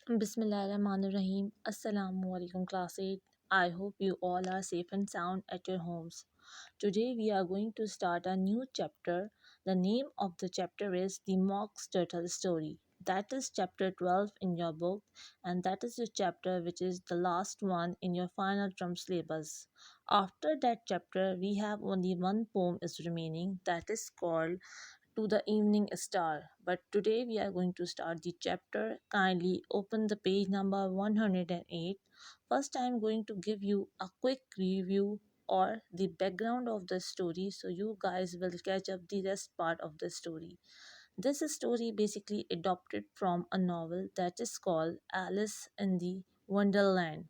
Bismillahirrahmanirrahim. Assalamu alaikum class 8. I hope you all are safe and sound at your homes. Today we are going to start a new chapter. The name of the chapter is The Mox Turtle Story. That is chapter 12 in your book, and that is the chapter which is the last one in your final term syllabus. After that chapter, we have only one poem is remaining, that is called To the Evening Star. But today we are going to start the chapter. Kindly open the page number 108. First, I am going to give you a quick review or the background of the story so you guys will catch up the rest part of the story. This story basically adopted from a novel that is called Alice in the Wonderland.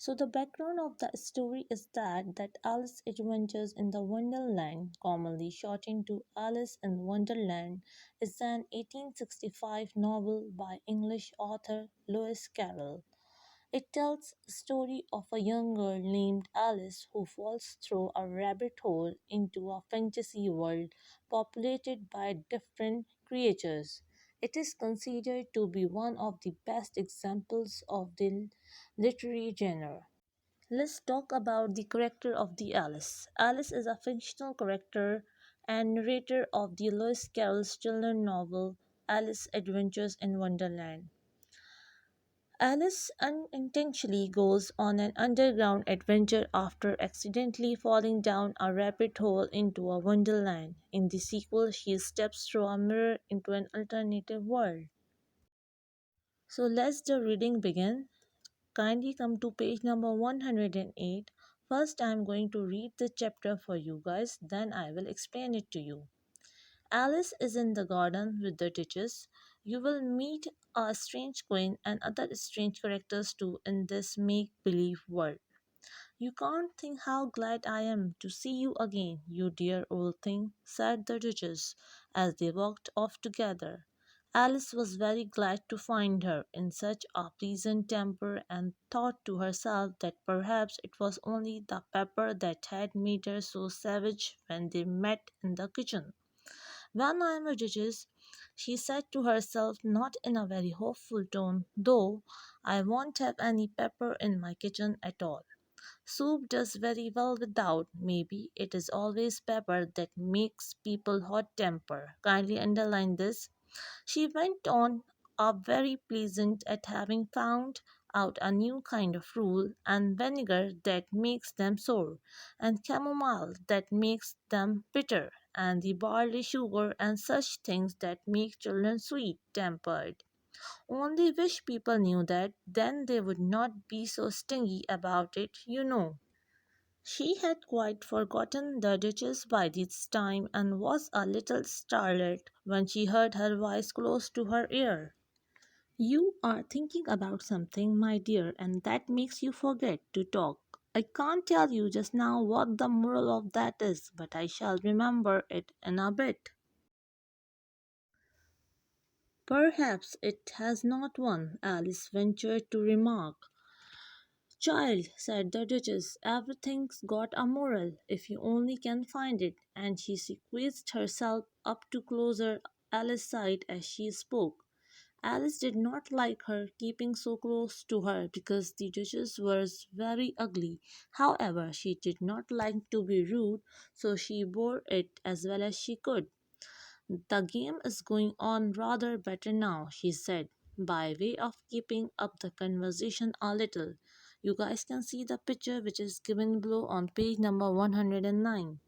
So the background of the story is that Alice Adventures in the Wonderland, commonly shortened to Alice in Wonderland, is an 1865 novel by English author Lewis Carroll. It tells the story of a young girl named Alice who falls through a rabbit hole into a fantasy world populated by different creatures. It is considered to be one of the best examples of the literary genre. Let's talk about the character of the Alice. Alice is a fictional character and narrator of the Lewis Carroll's children's novel Alice Adventures in Wonderland. Alice unintentionally goes on an underground adventure after accidentally falling down a rabbit hole into a wonderland. In the sequel, she steps through a mirror into an alternative world. So let's the reading begin. Kindly come to page number 108. First, I am going to read the chapter for you guys, then I will explain it to you. Alice is in the garden with the ditches. You will meet a strange queen and other strange characters too in this make believe world. You can't think how glad I am to see you again, you dear old thing, said the Duchess as they walked off together. Alice was very glad to find her in such a pleasant temper and thought to herself that perhaps it was only the pepper that had made her so savage when they met in the kitchen. When I am a Duchess, she said to herself, not in a very hopeful tone, though I won't have any pepper in my kitchen at all. Soup does very well without. Maybe it is always pepper that makes people hot temper. Kindly underline this. She went on, are very pleasant at having found out a new kind of rule, and vinegar that makes them sour, and chamomile that makes them bitter, and the barley sugar and such things that make children sweet tempered. Only wish people knew that, then they would not be so stingy about it, you know. She had quite forgotten the Duchess by this time and was a little startled when she heard her voice close to her ear. You are thinking about something, my dear, and that makes you forget to talk. I can't tell you just now what the moral of that is, but I shall remember it in a bit. Perhaps it has not one, Alice ventured to remark. Child, said the Duchess, everything's got a moral, if you only can find it, and she squeezed herself up to closer Alice's side as she spoke. Alice did not like her keeping so close to her because the Duchess was very ugly. However, she did not like to be rude, so she bore it as well as she could. The game is going on rather better now, she said, by way of keeping up the conversation a little. You guys can see the picture which is given below on page number 109.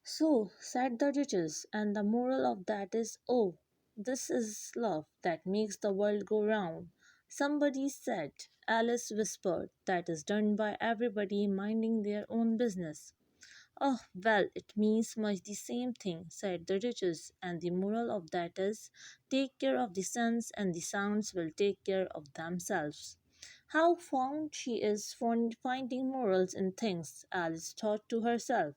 So, said the Duchess, and the moral of that is, oh, this is love that makes the world go round. Somebody said, Alice whispered, that is done by everybody minding their own business. Oh, well, it means much the same thing, said the Duchess, and the moral of that is, take care of the suns, and the sounds will take care of themselves. How fond she is for finding morals in things, Alice thought to herself.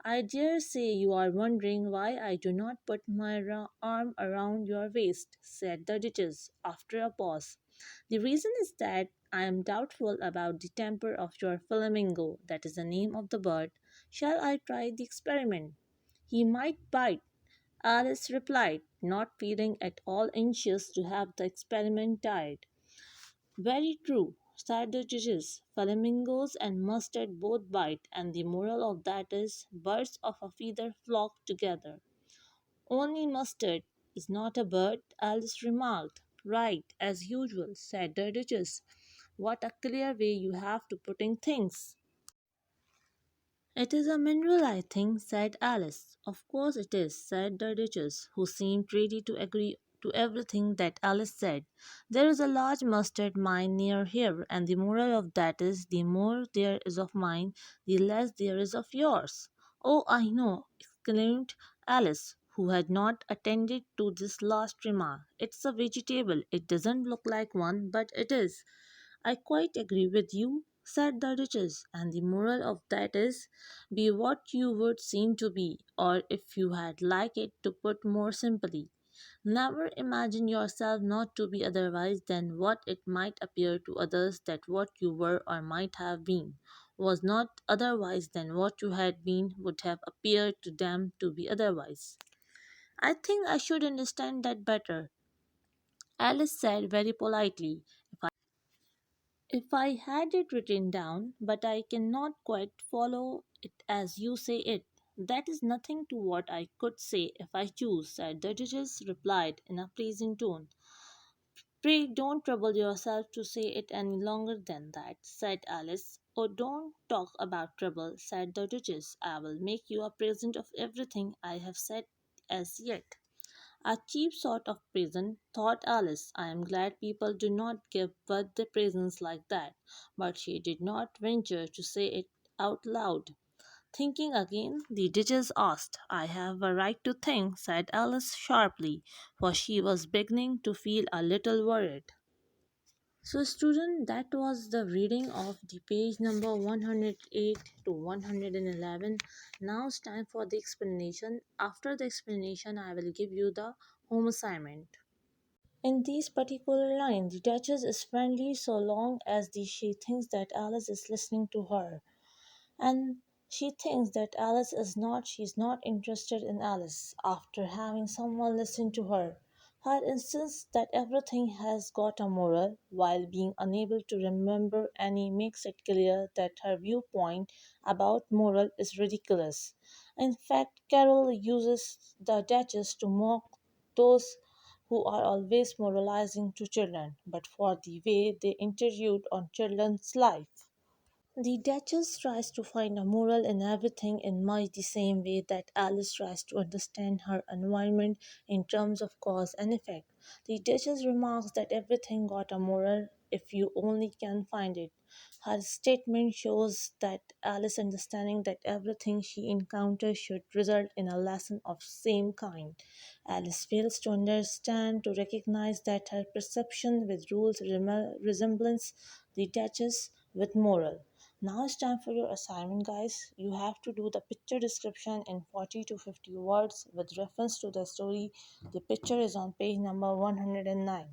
I dare say you are wondering why I do not put my arm around your waist, said the Duchess, after a pause. The reason is that I am doubtful about the temper of your flamingo, that is the name of the bird. Shall I try the experiment? He might bite. Alice replied, not feeling at all anxious to have the experiment tried. Very true, said the judges. Flamingos and mustard both bite, and the moral of that is birds of a feather flock together. Only mustard is not a bird, Alice remarked. Right, as usual, said the judges. What a clear way you have to putting things. It is a mineral, I think, said Alice. Of course it is, said the Duchess, who seemed ready to agree to everything that Alice said. There is a large mustard mine near here, and the moral of that is the more there is of mine, the less there is of yours. Oh, I know, exclaimed Alice, who had not attended to this last remark. It's a vegetable. It doesn't look like one, but it is. I quite agree with you, said the Duchess, and the moral of that is be what you would seem to be, or if you had like it to put more simply, never imagine yourself not to be otherwise than what it might appear to others that what you were or might have been was not otherwise than what you had been would have appeared to them to be otherwise. I think I should understand that better, Alice said very politely. If I had it written down, but I cannot quite follow it as you say it. That is nothing to what I could say if I choose, said the Duchess replied in a pleasing tone. Pray don't trouble yourself to say it any longer than that, said Alice. Oh, don't talk about trouble, said the Duchess. I will make you a present of everything I have said as yet. A cheap sort of present, thought Alice. I am glad people do not give birthday presents like that. But she did not venture to say it out loud. Thinking again, the Duchess asked. I have a right to think, said Alice sharply, for she was beginning to feel a little worried. So, student, that was the reading of the page number 108 to 111. Now it's time for the explanation. After the explanation, I will give you the home assignment. In this particular line, the Duchess is friendly so long as she thinks that Alice is listening to her, and she thinks that Alice is not she is not interested in Alice after having someone listen to her. Her insists that everything has got a moral, while being unable to remember any makes it clear that her viewpoint about moral is ridiculous. In fact, Carol uses the Duchess to mock those who are always moralizing to children, but for the way they intrude on children's life. The Duchess tries to find a moral in everything in much the same way that Alice tries to understand her environment in terms of cause and effect. The Duchess remarks that everything got a moral if you only can find it. Her statement shows that Alice understanding that everything she encounters should result in a lesson of same kind. Alice fails to understand, to recognize that her perception with rules resembles the Duchess with moral. Now it's time for your assignment, guys. You have to do the picture description in 40 to 50 words with reference to the story. The picture is on page number 109.